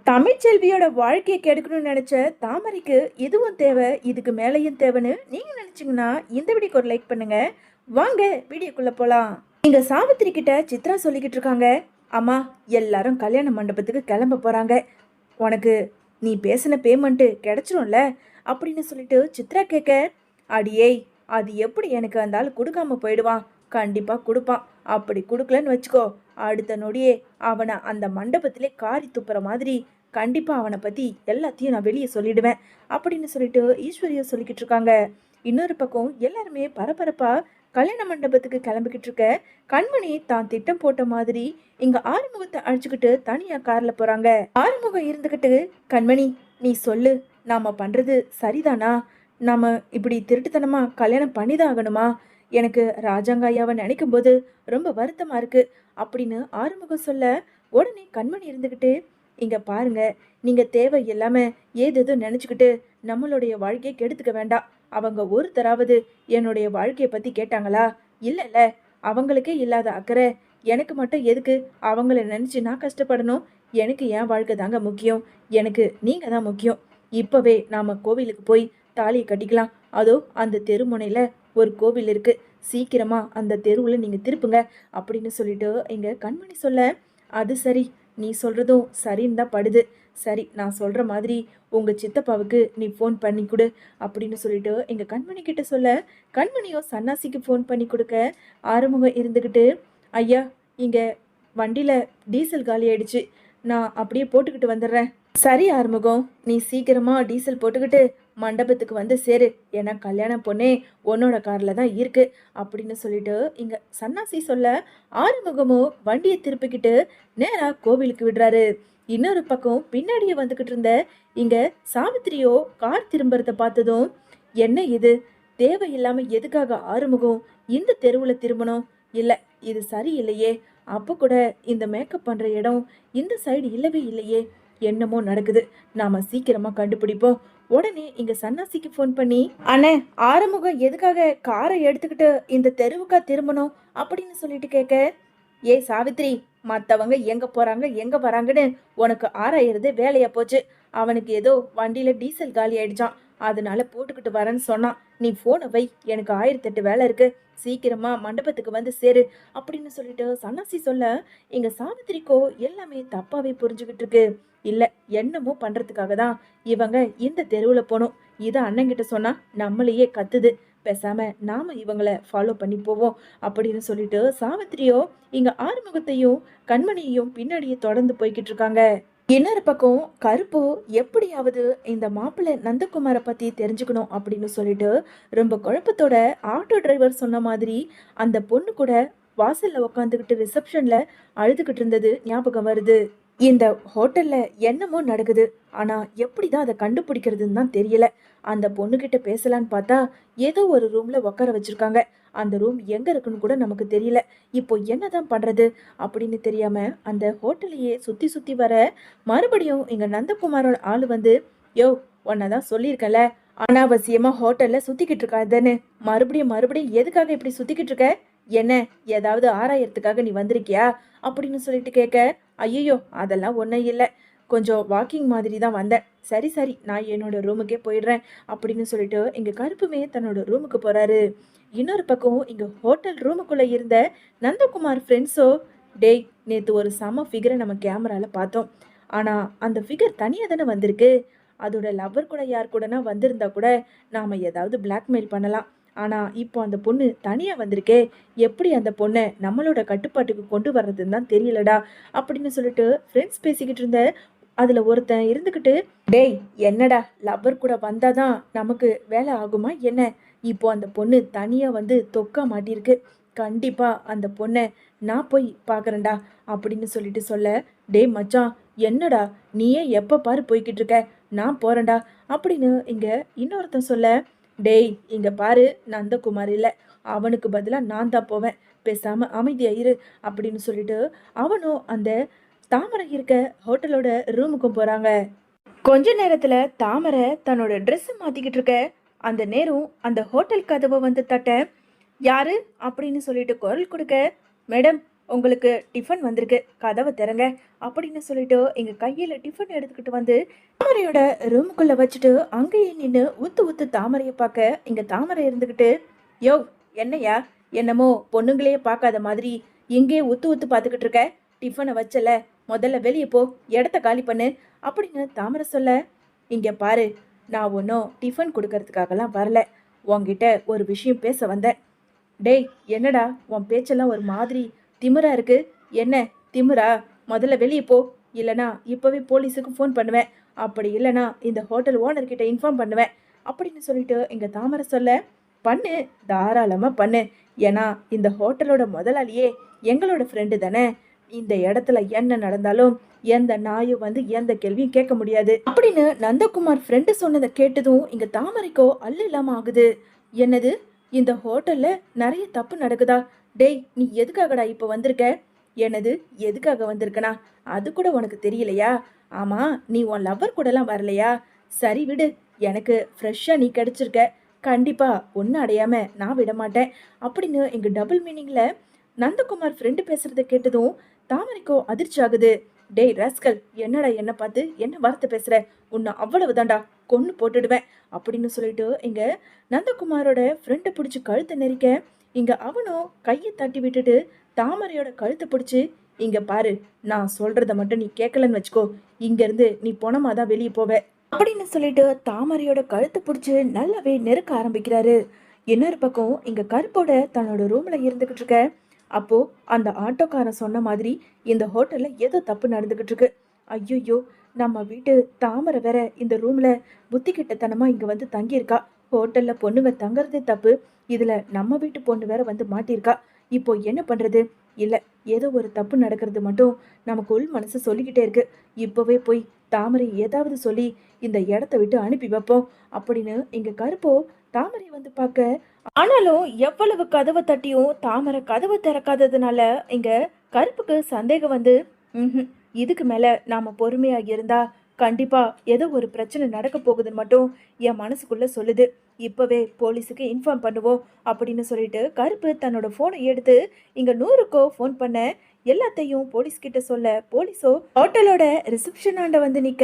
தமிழ்ச்செல்வியோட வாழ்க்கையை கெடுக்கணும்னு நினைச்ச தாமரைக்கு இதுவும் தேவை, இதுக்கு மேலையும் தேவைன்னு நீங்க நினைச்சீங்கன்னா இந்த வீடியோக்கு ஒரு லைக் பண்ணுங்க. வாங்க வீடியோக்குள்ள போலாம். இங்க சாவித்திரி கிட்ட சித்ரா சொல்லிக்கிட்டு இருக்காங்க, அம்மா எல்லாரும் கல்யாண மண்டபத்துக்கு கிளம்ப போறாங்க, உனக்கு நீ பேசின பேமெண்ட்டு கிடைச்சிரும்ல அப்படின்னு சொல்லிட்டு சித்ரா கேட்க, அடியே அது எப்படி எனக்கு அந்த ஆள் கொடுக்காம போயிடுவான், கண்டிப்பா கொடுப்பான், அப்படி கொடுக்கலன்னு வச்சுக்கோ அடுத்த நொடியே அவனை அந்த மண்டபத்திலே காரி துப்புற மாதிரி கண்டிப்பா அவனை பத்தி எல்லாத்தையும் நான் வெளியே சொல்லிடுவேன் அப்படின்னு சொல்லிட்டு ஈஸ்வரியா சொல்லிக்கிட்டு இருக்காங்க. இன்னொரு பக்கம் எல்லாருமே பரபரப்பா கல்யாண மண்டபத்துக்கு கிளம்பிக்கிட்டு இருக்க கண்மணி தான் திட்டம் போட்ட மாதிரி இங்க ஆறுமுகத்தை அழைச்சுக்கிட்டு தனியா கார்ல போறாங்க. ஆறுமுகம் இருந்துகிட்டு, கண்மணி நீ சொல்லு, நாம பண்றது சரிதானா, நாம இப்படி திருட்டுத்தனமா கல்யாணம் பண்ணிதான் ஆகணுமா, எனக்கு ராஜாங்க ஐயாவை நினைக்கும் போது ரொம்ப வருத்தமா இருக்கு அப்படின்னு ஆறுமுகம் சொல்ல, உடனே கண்மணி இருந்துகிட்டு, இங்க பாருங்க, நீங்க தேவை இல்லாம ஏதேதோ நினைச்சுக்கிட்டு நம்மளுடைய வாழ்க்கையை கெடுத்துக்க வேண்டாம். அவங்க ஒருத்தராவது என்னுடைய வாழ்க்கையை பத்தி கேட்டாங்களா? இல்லைல்ல, அவங்களுக்கே இல்லாத அக்கறை எனக்கு மட்டும் எதுக்கு, அவங்கள நினைச்சு நான் கஷ்டப்படணும், எனக்கு என் வாழ்க்கை தாங்க முக்கியம், எனக்கு நீங்க தான் முக்கியம், இப்பவே நாம கோவிலுக்கு போய் தாலியை கட்டிக்கலாம், அதோ அந்த தெருமுனையில ஒரு கோவில் இருக்கு, சீக்கிரமா அந்த தெருவில் நீங்க திருப்புங்க அப்படின்னு சொல்லிட்டு எங்க கண்மணி சொல்ல, அது சரி, நீ சொல்றதும் சரின்னு தான் படுது, சரி நான் சொல்ற மாதிரி உங்க சித்தப்பாவுக்கு நீ ஃபோன் பண்ணி கொடு அப்படின்னு சொல்லிட்டு எங்க கண்மணி கிட்ட சொல்ல, கண்மணியோ சன்னாசிக்கு ஃபோன் பண்ணி கொடுக்க, ஆறுமுகம் இருந்துக்கிட்டு, ஐயா இங்க வண்டியில டீசல் காலி ஆயிடுச்சு, நான் அப்படியே போட்டுக்கிட்டு வந்துடுறேன். சரி ஆறுமுகம், நீ சீக்கிரமா டீசல் போட்டுக்கிட்டு மண்டபத்துக்கு வந்து சேரு, ஏன்னா கல்யாண பொண்ணே உன்னோட கார்ல தான் இருக்கு அப்படின்னு சொல்லிட்டு இங்க சன்னாசி சொல்ல, ஆறுமுகமும் வண்டியை திருப்பிக்கிட்டு நேரா கோவிலுக்கு விடுறாரு. இன்னொரு பக்கம் பின்னாடியே வந்துகிட்டு இருந்த இங்க சாவித்திரியோ கார் திரும்புறத பார்த்ததும், என்ன இது தேவையில்லாம எதுக்காக ஆறுமுகம் இந்த தெருவுல திரும்பணும், இல்ல இது சரியில்லையே, அப்போ கூட இந்த மேக்கப் பண்ற இடம் இந்த சைடு இல்லவே இல்லையே, என்னமோ நடக்குது, நாம சீக்கிரமா கண்டுபிடிப்போம். உடனே இங்க சன்னாசிக்கு ஃபோன் பண்ணி, அண்ணே ஆறுமுகம் எதுக்காக காரை எடுத்துக்கிட்டு இந்த தெருவுக்கா திரும்பணும் அப்படின்னு சொல்லிட்டு கேட்க, ஏ சாவித்ரி, மற்றவங்க எங்க போறாங்க எங்க வராங்கன்னு உனக்கு ஆராயிறது வேலையா போச்சு, அவனுக்கு ஏதோ வண்டியில டீசல் காலி ஆயிடுச்சான், அதனால போட்டுக்கிட்டு வரேன்னு சொன்னான், நீ போனை வை, எனக்கு 1008 வேலை இருக்கு, சீக்கிரமா மண்டபத்துக்கு வந்து சேரு அப்படின்னு சொல்லிட்டு சன்னாசி சொல்ல, இங்க சாவித்திரிக்கோ எல்லாமே தப்பாவே புரிஞ்சுக்கிட்டு இருக்கு. இல்ல, என்னமோ பண்றதுக்காக தான் இவங்க இந்த தெருவுல போனோம், இதை அண்ணங்கிட்ட சொன்னா நம்மளையே கத்துது, பேசாம நாம இவங்களை ஃபாலோ பண்ணி போவோம் அப்படின்னு சொல்லிட்டு சாவித்திரியோ இங்க ஆறுமுகத்தையும் கண்மணியையும் பின்னாடியே தொடர்ந்து போய்கிட்டு இருக்காங்க. இன்னொரு பக்கம் கருப்பு எப்படியாவது இந்த மாப்பிள்ளை நந்தகுமாரை பத்தி தெரிஞ்சுக்கணும் அப்படின்னு சொல்லிட்டு ரொம்ப குழப்பத்தோட ஆட்டோ டிரைவர் சொன்ன மாதிரி அந்த பொண்ணு கூட வாசல்ல உட்காந்துக்கிட்டு ரிசப்ஷன்ல அழுதுகிட்டு இருந்தது ஞாபகம் வருது. இந்த ஹோட்டல்ல என்னமோ நடக்குது, ஆனா எப்படிதான் அதை கண்டுபிடிக்கிறதுன்னு தான் தெரியல. அந்த பொண்ணுகிட்ட பேசலான்னு பார்த்தா ஏதோ ஒரு ரூம்ல உட்கார வச்சிருக்காங்க, அந்த ரூம் எங்க இருக்குன்னு கூட நமக்கு தெரியல, இப்போ என்னதான் பண்றது அப்படின்னு தெரியாம அந்த ஹோட்டலையே சுத்தி சுத்தி வர, மறுபடியும் இங்க நந்தகுமாரோட ஆளு வந்து, யோ உன்னதான் சொல்லியிருக்கல அனாவசியமா ஹோட்டல்ல சுத்திக்கிட்டு இருக்காதுன்னு, மறுபடியும் மறுபடியும் எதுக்காக இப்படி சுத்திக்கிட்டு இருக்க, என்ன ஏதாவது ஆராயறதுக்காக நீ வந்திருக்கியா அப்படின்னு சொல்லிட்டு கேட்க, ஐயோ அதெல்லாம் ஒன்றும் இல்லை, கொஞ்சம் வாக்கிங் மாதிரி தான் வந்தேன், சரி சரி நான் என்னோட ரூமுக்கே போயிடுறேன் அப்படின்னு சொல்லிட்டு இங்க கருப்புமே தன்னோட ரூமுக்கு போறாரு. இன்னொரு பக்கம் இங்க ஹோட்டல் ரூமுக்குள்ள இருந்த நந்தகுமார் ஃப்ரெண்ட்ஸோ, டேய் நேற்று ஒரு செம ஃபிகரை நம்ம கேமரால பார்த்தோம், ஆனா அந்த ஃபிகர் தனியாக தானே வந்திருக்கு, அதோட லவ்வர் கூட யார் கூடனா வந்திருந்தா கூட நாம ஏதாவது பிளாக்மெயில் பண்ணலாம், ஆனா இப்போ அந்த பொண்ணு தனியா வந்திருக்கே, எப்படி அந்த பொண்ணை நம்மளோட கட்டுப்பாட்டுக்கு கொண்டு வர்றதுன்னு தான் தெரியலடா அப்படின்னு சொல்லிட்டு ஃப்ரெண்ட்ஸ் பேசிக்கிட்டு இருந்த அதுல ஒருத்தன் இருந்துக்கிட்டு, டேய் என்னடா லவ்வர் கூட வந்தாதான் நமக்கு வேலை ஆகுமா என்ன, இப்போ அந்த பொண்ணு தனியா வந்து தொக்கா மாட்டிருக்கு, கண்டிப்பா அந்த பொண்ணை நான் போய் பார்க்குறேன்டா அப்படின்னு சொல்லிட்டு சொல்ல, டேய் மச்சான் என்னடா நீயே எப்போ பாரு போய்கிட்டு இருக்க, நான் போறேன்டா அப்படின்னு இங்க இன்னொருத்தன் சொல்ல, டேய் இங்க பாரு நந்தகுமார் இல்லை, அவனுக்கு பதிலாக நான் தான் போவேன், பேசாம அமைதியா இரு அப்படின்னு சொல்லிட்டு அவனும் அந்த தாமரை இருக்க ஹோட்டலோட ரூமுக்கும் போறாங்க. கொஞ்ச நேரத்துல தாமரை தன்னோட ட்ரெஸ் மாத்திக்கிட்டு இருக்க அந்த நேரம் அந்த ஹோட்டல் கதவை வந்து தட்ட, யாரு அப்படின்னு சொல்லிட்டு குரல் கொடுக்க, மேடம் உங்களுக்கு டிஃபன் வந்திருக்கு, கதவை திறங்க அப்படின்னு சொல்லிட்டு எங்க கையில டிஃபன் எடுத்துக்கிட்டு வந்து தாமரையோட ரூமுக்குள்ள வச்சுட்டு அங்கேயே நின்று ஊத்து ஊத்து தாமரையை பார்க்க இங்க தாமரை இருந்துக்கிட்டு, யோ என்னையா, என்னமோ பொண்ணுங்களையே பார்க்காத மாதிரி இங்கே ஊத்து ஊத்து பார்த்துக்கிட்டு இருக்க, டிஃபனை வச்சல, முதல்ல வெளியே போ, இடத்த காலி பண்ணு அப்படின்னு தாமரை சொல்ல, இங்க பாரு, நான் ஒன்றும் டிஃபன் கொடுக்கறதுக்காகலாம் வரல, உன்கிட்ட ஒரு விஷயம் பேச வந்தேன். டேய் என்னடா உன் பேச்செல்லாம் ஒரு மாதிரி திமிரா இருக்கு, என்ன திமிரா, முதல்ல வெளியே போ, இல்லைனா இப்போவே போலீஸுக்கு ஃபோன் பண்ணுவேன், அப்படி இல்லைனா இந்த ஹோட்டல் ஓனர்கிட்ட இன்ஃபார்ம் பண்ணுவேன் அப்படின்னு சொல்லிட்டு இங்கே தாமரை சொல்ல, பண்ணு, தாராளமாக பண்ணு, ஏன்னா இந்த ஹோட்டலோட முதலாளியே எங்களோட ஃப்ரெண்டு தானே, இந்த இடத்துல என்ன நடந்தாலும் எந்த நாயும் வந்து எந்த கேள்வியும் கேட்க முடியாது அப்படின்னு நந்தகுமார் ஃப்ரெண்டு சொன்னதை கேட்டதும் இங்க தாமரைக்கோ அல்ல இல்லாம ஆகுது. என்னது, இந்த ஹோட்டல்ல நிறைய தப்பு நடக்குதா? டேய் நீ எதுக்காகடா இப்போ வந்திருக்க? என்னது எதுக்காக வந்திருக்கனா, அது கூட உனக்கு தெரியலையா? ஆமா, நீ உன் லவ்வர் கூடலாம் வரலையா? சரி விடு, எனக்கு ஃப்ரெஷ்ஷாக நீ கிடைச்சிருக்க, கண்டிப்பா ஒன்று அடையாம நான் விட மாட்டேன் அப்படின்னு எங்க டபுள் மீனிங்ல நந்தகுமார் ஃப்ரெண்டு பேசுறத கேட்டதும் தாமரைக்கோ அதிர்ச்சி ஆகுது. டேய் ராஸ்கல், என்னடா என்ன பார்த்து என்ன வார்த்தை பேசுற, உன்னை அவ்வளவுதான்டா, கொன்னு போட்டுடுவேன் அப்படின்னு சொல்லிட்டு இங்க நந்தகுமாரோட ஃப்ரெண்டை பிடிச்சி கழுத்தை நெரிக்க, இங்க அவனும் கையை தட்டி விட்டுட்டு தாமரையோட கழுத்தை பிடிச்சி, இங்க பாரு, நான் சொல்றத மட்டும் நீ கேட்கலன்னு வச்சுக்கோ, இங்க இருந்து நீ பொணமாதான் வெளியே போவ அப்படின்னு சொல்லிட்டு தாமரையோட கழுத்தை பிடிச்சி நல்லாவே நெருக்க ஆரம்பிக்கிறாரு. இன்னொரு பக்கம் இங்க கருப்போட தன்னோட ரூம்ல இருந்துகிட்டு இருக்க, அப்போ அந்த ஆட்டோக்காரன் சொன்ன மாதிரி இந்த ஹோட்டல்ல ஏதோ தப்பு நடந்துகிட்டு இருக்கு. ஐயோ, நம்ம வீட்டு தாமரை வேற இந்த ரூம்ல புத்தி கிட்டத்தனமா இங்க வந்து தங்கியிருக்கா. ஹோட்டல்ல பொண்ணுங்க தங்கறதே தப்பு, இதுல நம்ம வீட்டு பொண்ணு வேற வந்து மாட்டியிருக்கா. இப்போ என்ன பண்றது? இல்ல, ஏதோ ஒரு தப்பு நடக்கிறது மட்டும் நமக்கு உள் மனசு சொல்லிக்கிட்டே இருக்கு. இப்பவே போய் தாமரை ஏதாவது சொல்லி இந்த இடத்த விட்டு அனுப்பி வைப்போம் அப்படின்னு இங்க கருப்போ தாமரை வந்து பார்க்க, ஆனாலும் எவ்வளவு கதவை தட்டியும் தாமரை கதவை திறக்காததுனால இங்க கருப்புக்கு சந்தேகம் வந்து, ம், இதுக்கு மேல நாம பொறுமையா இருந்தா கண்டிப்பா ஏதோ ஒரு பிரச்சனை நடக்க போகுதுன்னு மட்டும் என் மனசுக்குள்ள சொல்லுது. இப்பவே போலீஸுக்கு இன்ஃபார்ம் பண்ணுவோம் அப்படின்னு சொல்லிட்டு கருப்பு தன்னோட போனை எடுத்து இங்க 100க்கோ ஃபோன் பண்ண, எல்லாத்தையும் போலீஸ் கிட்ட சொல்ல, போலீஸோ ஹோட்டலோட ரிசப்ஷன் ஆண்ட வந்து நிக்க,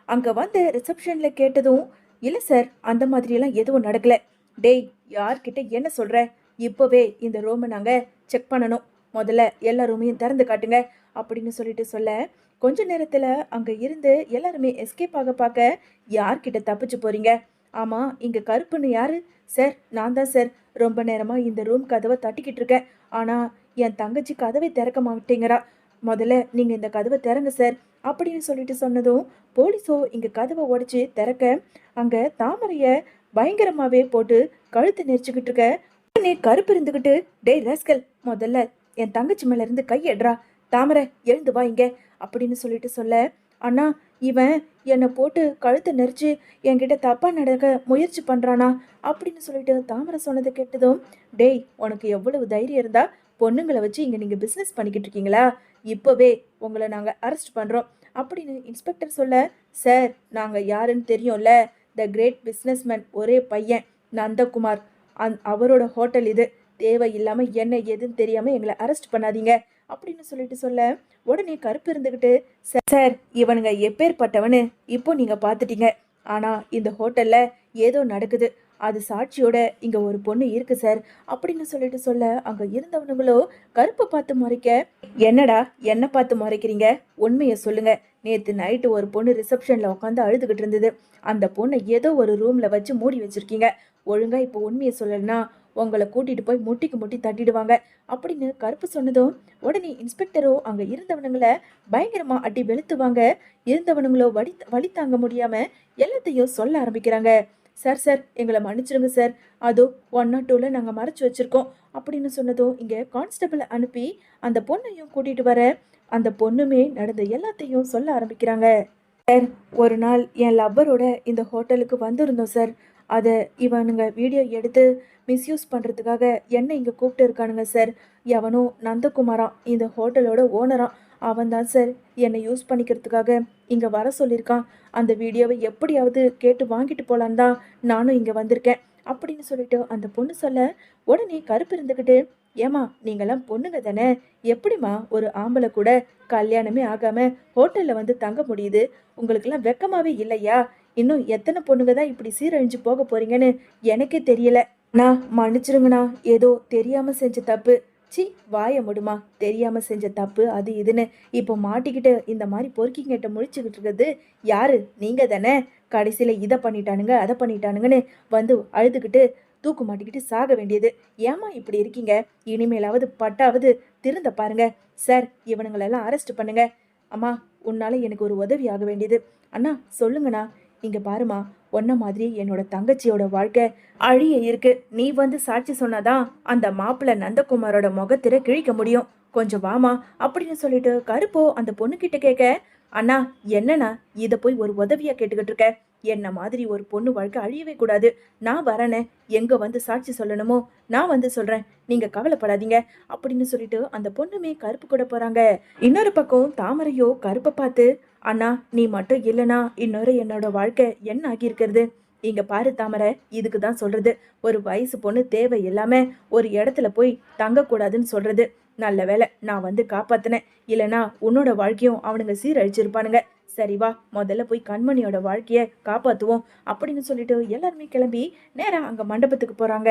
அங்க வந்து ரிசப்ஷன்ல கேட்டதும், இல்ல சார், அந்த மாதிரி எல்லாம் எதுவும் நடக்கல. டேய் யார்கிட்ட என்ன சொல்ற? இப்போவே இந்த ரூமை நாங்கள் செக் பண்ணணும், முதல்ல எல்லா ரூமையும் திறந்து காட்டுங்க அப்படின்னு சொல்லிட்டு சொல்ல, கொஞ்ச நேரத்தில் அங்கே இருந்து எல்லாருமே எஸ்கேப் ஆக பார்க்க, யார்கிட்ட தப்பிச்சு போறீங்க? ஆமாம், இங்கே கருப்புன்னு யாரு? சார் நான் தான் சார், ரொம்ப நேரமாக இந்த ரூம் கதவை தட்டிக்கிட்டு இருக்கேன், ஆனால் என் தங்கச்சி கதவை திறக்க மாட்டேங்கிறா, முதல்ல நீங்கள் இந்த கதவை திறங்க சார் அப்படின்னு சொல்லிட்டு சொன்னதும் போலீஸோ இங்கே கதவை உடைச்சி திறக்க, அங்கே தாமரையை பயங்கரமாவே போட்டு கழுத்து நெரிச்சுக்கிட்டு இருக்க, உடனே கருப்பு இருந்துகிட்டு, டேய் ராஸ்கல், முதல்ல என் தங்கச்சி மேல இருந்து கையெடுறா, தாமரை எழுந்து வா இங்க அப்படின்னு சொல்லிட்டு சொல்ல, அண்ணா இவன் என்னை போட்டு கழுத்தை நெரிச்சு என்கிட்ட தப்பா நடக்க முயற்சி பண்றானா அப்படின்னு சொல்லிட்டு தாமரை சொன்னதை கேட்டதும், டேய் உனக்கு எவ்வளவு தைரியம் இருந்தா பொண்ணுங்களை வச்சு இங்க நீங்க பிசினஸ் பண்ணிக்கிட்டு இருக்கீங்களா, இப்பவே உங்களை நாங்க அரெஸ்ட் பண்றோம் அப்படின்னு இன்ஸ்பெக்டர் சொல்ல, சார் நாங்க யாருன்னு தெரியும்ல, த கிரேட் பிஸ்னஸ்மேன் ஒரே பையன் நந்தகுமார், அவரோட ஹோட்டல் இது, தேவையில்லாமல் என்ன எதுன்னு தெரியாமல் எங்களை அரெஸ்ட் பண்ணாதீங்க அப்படின்னு சொல்லிட்டு சொல்ல, உடனே கருப்பு இருந்துக்கிட்டு, சார் இவனுங்க எப்பேற்பட்டவனு இப்போ நீங்கள் பார்த்துட்டீங்க, ஆனால் இந்த ஹோட்டலில் ஏதோ நடக்குது, அது சாட்சியோட இங்கே ஒரு பொண்ணு இருக்கு சார் அப்படின்னு சொல்லிட்டு சொல்ல, அங்கே இருந்தவனுங்களோ கருப்பை பார்த்து முறைக்க, என்னடா என்ன பார்த்து முறைக்கிறீங்க, உண்மையை சொல்லுங்க, நேற்று நைட்டு ஒரு பொண்ணு ரிசப்ஷனில் உட்காந்து அழுதுகிட்டு இருந்தது, அந்த பொண்ணை ஏதோ ஒரு ரூமில் வச்சு மூடி வச்சுருக்கீங்க, ஒழுங்கா இப்போ உண்மையை சொல்லலைன்னா உங்களை கூட்டிகிட்டு போய் முட்டிக்கு முட்டி தட்டிடுவாங்க அப்படின்னு கருப்பு சொன்னதும், உடனே இன்ஸ்பெக்டரோ அங்கே இருந்தவனுங்களை பயங்கரமாக அடி வெளுத்துவாங்க, இருந்தவனுங்களோ வழி தாங்க முடியாமல் எல்லாத்தையும் சொல்ல ஆரம்பிக்கிறாங்க. சார் சார் எங்களை மன்னிச்சிருங்க சார், அதோ 102ல் நாங்கள் மறைச்சி வச்சுருக்கோம் அப்படின்னு சொன்னதும் இங்கே கான்ஸ்டபிளை அனுப்பி அந்த பொண்ணையும் கூட்டிகிட்டு வர, அந்த பொண்ணுமே நடந்த எல்லாத்தையும் சொல்ல ஆரம்பிக்கிறாங்க. சார் ஒரு நாள் என் லவ்வரோட இந்த ஹோட்டலுக்கு வந்திருந்தோம் சார், அதை இவனுங்க வீடியோ எடுத்து மிஸ்யூஸ் பண்ணுறதுக்காக என்னை இங்கே கூப்பிட்டு இருக்கானுங்க சார், எவனோ நந்தகுமாரான் இந்த ஹோட்டலோட ஓனரான், அவன் தான் சார் என்னை யூஸ் பண்ணிக்கிறதுக்காக இங்கே வர சொல்லியிருக்கான், அந்த வீடியோவை எப்படியாவது கேட்டு வாங்கிட்டு போகலான்னு தான் நானும் இங்கே வந்திருக்கேன் அப்படின்னு சொல்லிட்டு அந்த பொண்ணு சொல்ல, உடனே கருப்பு இருந்துக்கிட்டு, ஏமா நீங்கெல்லாம் பொண்ணுங்க தானே, எப்படிம்மா ஒரு ஆம்பளை கூட கல்யாணமே ஆகாம ஹோட்டல்ல வந்து தங்க முடியுது? உங்களுக்கெல்லாம் வெக்கமாவே இல்லையா? இன்னும் எத்தனை பொண்ணுங்க தான் இப்படி சீரழிஞ்சு போக போறீங்கன்னு எனக்கே தெரியல. நான் மன்னிச்சிருங்கண்ணா, ஏதோ தெரியாம செஞ்ச தப்பு. சி, வாய முடுமா, தெரியாம செஞ்ச தப்பு அது இதுன்னு இப்போ மாட்டிக்கிட்டு இந்த மாதிரி பொறுக்கிங்கிட்ட முழிச்சுக்கிட்டு இருக்கிறது யாரு? நீங்க தானே. கடைசியில இதை பண்ணிட்டானுங்க அதை பண்ணிட்டானுங்கன்னு வந்து அழுதுகிட்டு தூக்கு மாட்டிக்கிட்டு சாக வேண்டியது. ஏமா இப்படி இருக்கீங்க? இனிமேலாவது பட்டாவது திருந்த பாருங்க. சார், இவனுங்களெல்லாம் அரெஸ்ட் பண்ணுங்க. அம்மா, உன்னால எனக்கு ஒரு உதவி ஆக வேண்டியது. அண்ணா சொல்லுங்கண்ணா. இங்க பாருமா, ஒன்ன மாதிரி என்னோட தங்கச்சியோட வாழ்க்கை அழிய இருக்கு. நீ வந்து சாட்சி சொன்னாதான் அந்த மாப்பிள்ளை நந்தகுமாரோட முகத்திர கிழிக்க முடியும். கொஞ்சம் வாமா அப்படின்னு சொல்லிட்டு கருப்போ அந்த பொண்ணு கிட்ட கேட்க, அண்ணா என்னண்ணா இதை போய் ஒரு உதவியா கேட்டுக்கிட்டு இருக்க? என்ன மாதிரி ஒரு பொண்ணு வாழ்க்கை அழியவே கூடாது. நான் வரேனே, எங்க வந்து சாட்சி சொல்லணுமோ நான் வந்து சொல்றேன், நீங்க கவலைப்படாதீங்க அப்படின்னு சொல்லிட்டு அந்த பொண்ணுமே கருப்பு கூட போறாங்க. இன்னொரு பக்கம் தாமரையோ கருப்பை பார்த்து, அண்ணா நீ மட்டும் இல்லைனா இன்னொரு என்னோட வாழ்க்கை என்ன ஆகியிருக்கிறது? இங்க பாரு தாமரை, இதுக்கு தான் சொல்றது, ஒரு வயசு பொண்ணு தேவை இல்லாம ஒரு இடத்துல போய் தங்கக்கூடாதுன்னு சொல்றது. நல்ல வேலை நான் வந்து காப்பாத்தினேன், இல்லைனா உன்னோட வாழ்க்கையும் அவனுங்க சீரழிச்சிருப்பானுங்க. சரி வா, முதல்ல போய் கண்மணியோட வாழ்க்கைய காப்பாத்துவோம் அப்படின்னு சொல்லிட்டு எல்லாருமே கிளம்பி நேரா அங்க மண்டபத்துக்கு போறாங்க.